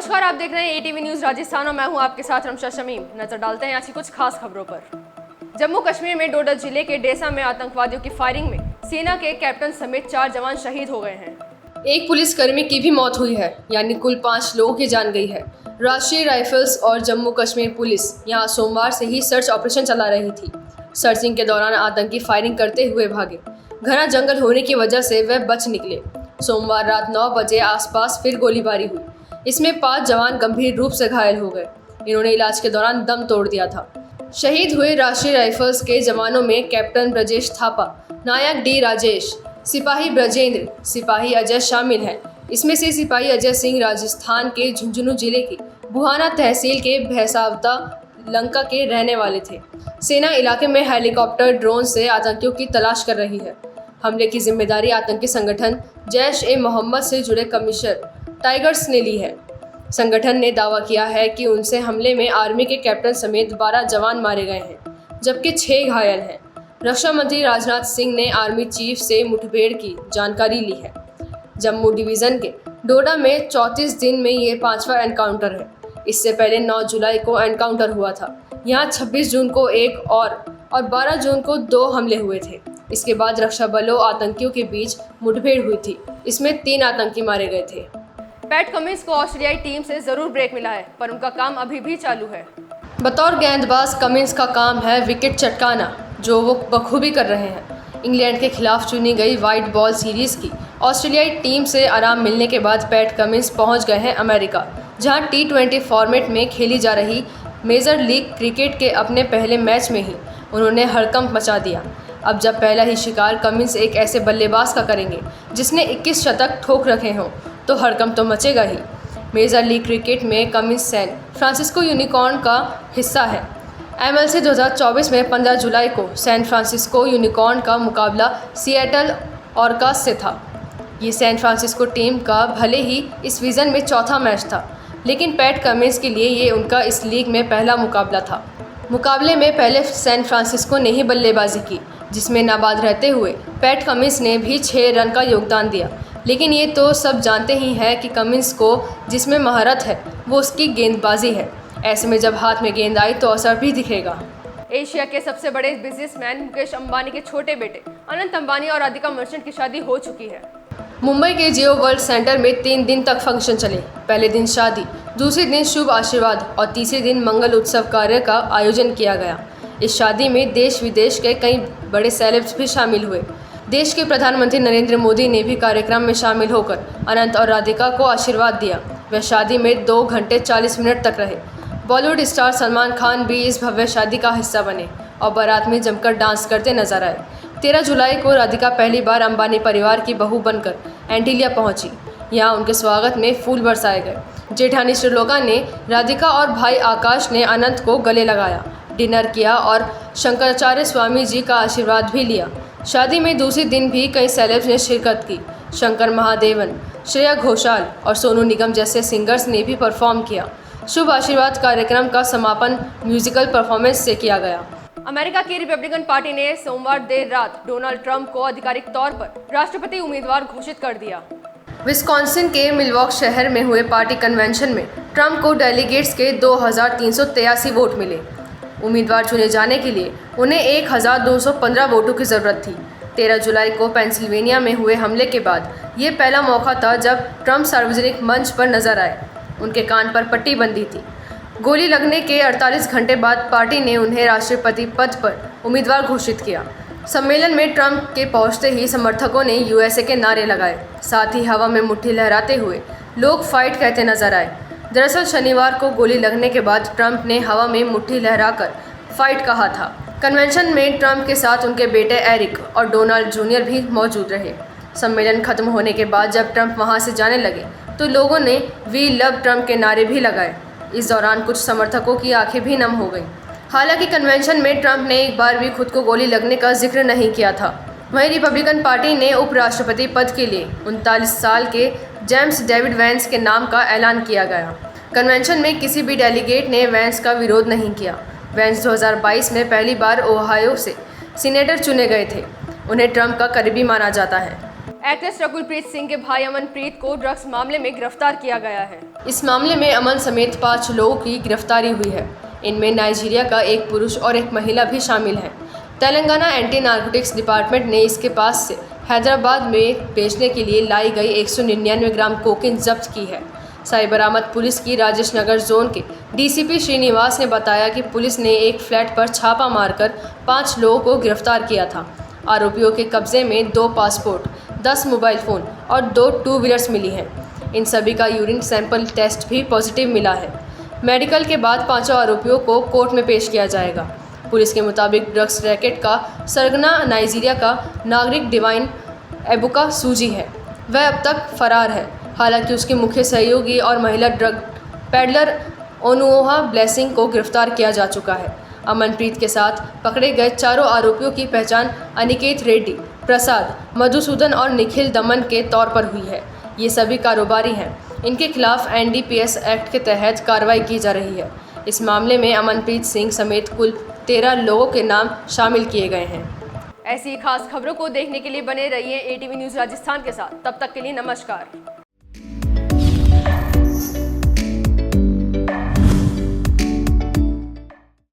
नमस्कार, आप देख रहे हैं एटीवी न्यूज राजस्थान और मैं हूं आपके साथ रमशा शमीम। नजर डालते हैं आज की कुछ खास खबरों पर। जम्मू कश्मीर में डोडा जिले के डेसा में आतंकवादियों की फायरिंग में सेना के कैप्टन समेत 4 जवान शहीद हो गए हैं। एक पुलिसकर्मी की भी मौत हुई है, यानी कुल 5 लोगों की जान गई है। राष्ट्रीय राइफल्स और जम्मू कश्मीर पुलिस यहां सोमवार से ही सर्च ऑपरेशन चला रही थी। सर्चिंग के दौरान आतंकी फायरिंग करते हुए भागे। घना जंगल होने की वजह से वे बच निकले। सोमवार रात 9 बजे आसपास फिर गोलीबारी हुई। इसमें 5 जवान गंभीर रूप से घायल हो गए। इन्होंने इलाज के दौरान दम तोड़ दिया था। शहीद हुए राष्ट्रीय राइफल्स के जवानों में कैप्टन ब्रजेश थापा, नायक डी राजेश, सिपाही ब्रजेंद्र, सिपाही अजय शामिल हैं। इसमें से सिपाही अजय सिंह राजस्थान के झुंझुनू जिले की बुहाना तहसील के भैसावता लंका के रहने वाले थे। सेना इलाके में हेलीकॉप्टर ड्रोन से आतंकियों की तलाश कर रही है। हमले की जिम्मेदारी आतंकी संगठन जैश-ए-मोहम्मद से जुड़े कमिश्नर टाइगर्स ने ली है। संगठन ने दावा किया है कि उनसे हमले में आर्मी के कैप्टन समेत 12 जवान मारे गए हैं, जबकि 6 घायल हैं। रक्षा मंत्री राजनाथ सिंह ने आर्मी चीफ से मुठभेड़ की जानकारी ली है। जम्मू डिवीज़न के डोडा में 34 दिन में ये 5वां एनकाउंटर है। इससे पहले 9 जुलाई को एनकाउंटर हुआ था। यहाँ 26 जून को एक और 12 जून को 2 हमले हुए थे। इसके बाद रक्षा बलों आतंकियों के बीच मुठभेड़ हुई थी। इसमें 3 आतंकी मारे गए थे। पैट कमिंस को ऑस्ट्रेलियाई टीम से जरूर ब्रेक मिला है, पर उनका काम अभी भी चालू है। बतौर गेंदबाज कमिंस का काम है विकेट चटकाना, जो वो बखूबी कर रहे हैं। इंग्लैंड के खिलाफ चुनी गई वाइट बॉल सीरीज की ऑस्ट्रेलियाई टीम से आराम मिलने के बाद पैट कमिंस पहुंच गए हैं अमेरिका, जहां T20 फॉर्मेट में खेली जा रही मेजर लीग क्रिकेट के अपने पहले मैच में ही उन्होंने हड़कंप मचा दिया। अब जब पहला ही शिकार कमिंस एक ऐसे बल्लेबाज का करेंगे जिसने 21 शतक ठोक रखे हों, तो हड़कंप तो मचेगा ही। मेजर लीग क्रिकेट में कमिंस सैन फ्रांसिस्को यूनिकॉर्न का हिस्सा है। MLC 2024 में 15 जुलाई को सैन फ्रांसिस्को यूनिकॉर्न का मुकाबला सिएटल ऑर्कास से था। ये सैन फ्रांसिस्को टीम का भले ही इस सीज़न में 4था मैच था, लेकिन पैट कमिंस के लिए ये उनका इस लीग में पहला मुकाबला था। मुकाबले में पहले सैन फ्रांसिस्को ने ही बल्लेबाजी की, जिसमें नाबाद रहते हुए पैट कमिंस ने भी 6 रन का योगदान दिया। लेकिन ये तो सब जानते ही हैं कि कमिंस को जिसमें महारत है वो उसकी गेंदबाजी है। ऐसे में जब हाथ में गेंद आई तो असर भी दिखेगा। एशिया के सबसे बड़े बिजनेसमैन मुकेश अंबानी के छोटे बेटे अनंत अंबानी और राधिका मर्चेंट की शादी हो चुकी है। मुंबई के जियो वर्ल्ड सेंटर में 3 दिन तक फंक्शन चले। पहले दिन शादी, दूसरे दिन शुभ आशीर्वाद और तीसरे दिन मंगल उत्सव कार्य का आयोजन किया गया। इस शादी में देश विदेश के कई बड़े सेलेब्स भी शामिल हुए। देश के प्रधानमंत्री नरेंद्र मोदी ने भी कार्यक्रम में शामिल होकर अनंत और राधिका को आशीर्वाद दिया। वह शादी में 2 घंटे 40 मिनट तक रहे। बॉलीवुड स्टार सलमान खान भी इस भव्य शादी का हिस्सा बने और बारात में जमकर डांस करते नजर आए। 13 जुलाई को राधिका पहली बार अंबानी परिवार की बहू बनकर एंटीलिया पहुंची। यहाँ उनके स्वागत में फूल बरसाए गए। जेठानी श्रीलोका ने राधिका और भाई आकाश ने अनंत को गले लगाया, डिनर किया और शंकराचार्य स्वामी जी का आशीर्वाद भी लिया। शादी में दूसरे दिन भी कई सेलेब्स ने शिरकत की। शंकर महादेवन, श्रेया घोषाल और सोनू निगम जैसे सिंगर्स ने भी परफॉर्म किया। शुभ आशीर्वाद कार्यक्रम का समापन म्यूजिकल परफॉर्मेंस से किया गया। अमेरिका की रिपब्लिकन पार्टी ने सोमवार देर रात डोनाल्ड ट्रंप को आधिकारिक तौर पर राष्ट्रपति उम्मीदवार घोषित कर दिया। विस्कॉन्सिन के मिलवॉकी शहर में हुए पार्टी कन्वेंशन में ट्रंप को डेलीगेट्स के 2383 वोट मिले। उम्मीदवार चुने जाने के लिए उन्हें 1215 वोटों की ज़रूरत थी। 13 जुलाई को पेंसिल्वेनिया में हुए हमले के बाद ये पहला मौका था जब ट्रंप सार्वजनिक मंच पर नजर आए। उनके कान पर पट्टी बंधी थी। गोली लगने के 48 घंटे बाद पार्टी ने उन्हें राष्ट्रपति पद पर उम्मीदवार घोषित किया। सम्मेलन में ट्रंप के पहुंचते ही समर्थकों ने USA के नारे लगाए। साथ ही हवा में मुट्ठी लहराते हुए लोग फाइट कहते नजर आए। दरअसल शनिवार को गोली लगने के बाद ट्रंप ने हवा में मुट्ठी लहराकर फाइट कहा था। कन्वेंशन में ट्रंप के साथ उनके बेटे एरिक और डोनाल्ड जूनियर भी मौजूद रहे। सम्मेलन खत्म होने के बाद जब ट्रंप वहां से जाने लगे तो लोगों ने वी लव ट्रंप के नारे भी लगाए। इस दौरान कुछ समर्थकों की आंखें भी नम हो गईं। हालांकि कन्वेंशन में ट्रंप ने एक बार भी खुद को गोली लगने का जिक्र नहीं किया था। वहीं रिपब्लिकन पार्टी ने उपराष्ट्रपति पद के लिए 39 साल के जेम्स डेविड वैंस के नाम का ऐलान किया गया। कन्वेंशन में किसी भी डेलीगेट ने वैंस का विरोध नहीं किया। वैंस 2022 में पहली बार ओहायो से सीनेटर चुने गए थे। उन्हें ट्रंप का करीबी माना जाता है। एक्ट्रेस रकुलप्रीत सिंह के भाई अमनप्रीत को ड्रग्स मामले में गिरफ्तार किया गया है। इस मामले में अमन समेत 5 लोगों की गिरफ्तारी हुई है। इनमें नाइजीरिया का एक पुरुष और एक महिला भी शामिल है। तेलंगाना एंटी नारकोटिक्स डिपार्टमेंट ने इसके पास से हैदराबाद में बेचने के लिए लाई गई 199 ग्राम कोकीन जब्त की है। साई बरामद पुलिस की राजेश नगर जोन के डीसीपी श्रीनिवास ने बताया कि पुलिस ने एक फ्लैट पर छापा मारकर 5 लोगों को गिरफ्तार किया था। आरोपियों के कब्जे में 2 पासपोर्ट, 10 मोबाइल फ़ोन और 2 टू व्हीलर्स मिली हैं। इन सभी का यूरिन सैंपल टेस्ट भी पॉजिटिव मिला है। मेडिकल के बाद 5 आरोपियों को कोर्ट में पेश किया जाएगा। पुलिस के मुताबिक ड्रग्स रैकेट का सरगना नाइजीरिया का नागरिक डिवाइन एबुका सूजी है। वह अब तक फरार है। हालांकि उसके मुख्य सहयोगी और महिला ड्रग पेडलर ओनुओहा ब्लेसिंग को गिरफ्तार किया जा चुका है। अमनप्रीत के साथ पकड़े गए 4 आरोपियों की पहचान अनिकेत रेड्डी, प्रसाद, मधुसूदन और निखिल दमन के तौर पर हुई है। ये सभी कारोबारी हैं। इनके खिलाफ एनडीपीएस एक्ट के तहत कार्रवाई की जा रही है। इस मामले में अमनप्रीत सिंह समेत कुल 13 लोगों के नाम शामिल किए गए हैं। ऐसी खास खबरों को देखने के लिए बने रहिए एटीवी न्यूज़ राजस्थान के साथ। तब तक के लिए नमस्कार।